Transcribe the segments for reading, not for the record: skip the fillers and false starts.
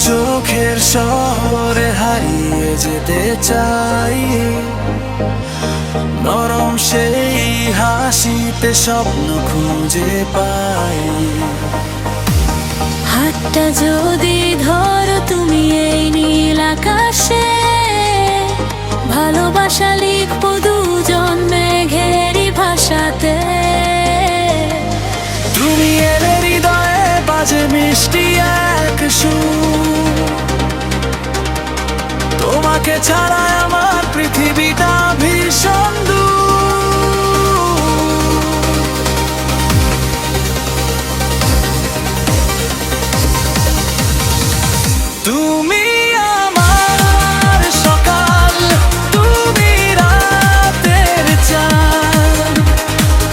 চোখের শহরে হারিয়ে যেতে চাই, নরম সেই হাসিতে স্বপ্ন খুঁজে পাই। হাতটা যদি ধরো তুমি এই নীল আকাশে, ভালোবাসা লিখবো দুজন মেঘেরই ভাষাতে। তুমি এলে হৃদয়ে বাজে মিষ্টি এক সুর, তোমাকে ছাড়া আমার পৃথিবীটা ভীষণ দূর। তুমি আমার সকাল, তুমি রাতের চাঁদ,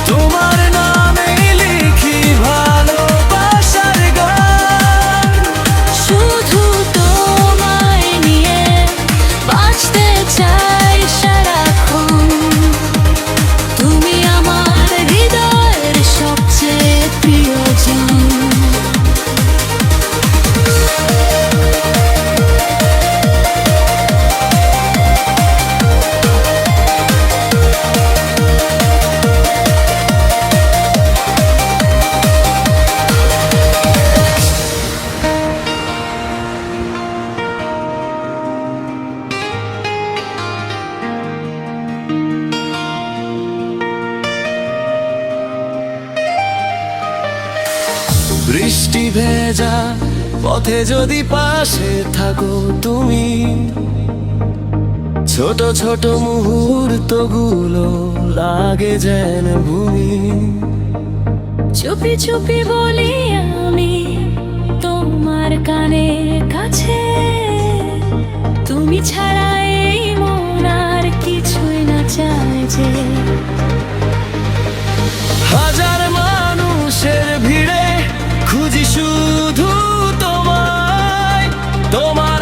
তোমার নামে লিখি ভালোবাসার গান। শুধু তোমায় নিয়ে বাঁচতে চাই সারাক্ষণ, তুমি আমার হৃদয়ের সবচেয়ে প্রিয়জন। বৃষ্টি ভেজা পথে যদি পাশে থাকো তুমি, ছোট ছোট মুহূর্তগুলো লাগে যেন ভূমি। চুপি চুপি বলি আমি তোমার কানে কাছে, তুমি ছাড়া এই মন আর কিছুই না চায় যে। হাজার মানুষের ভিড়ে খুঁজি শুধু তোমায়, তোমার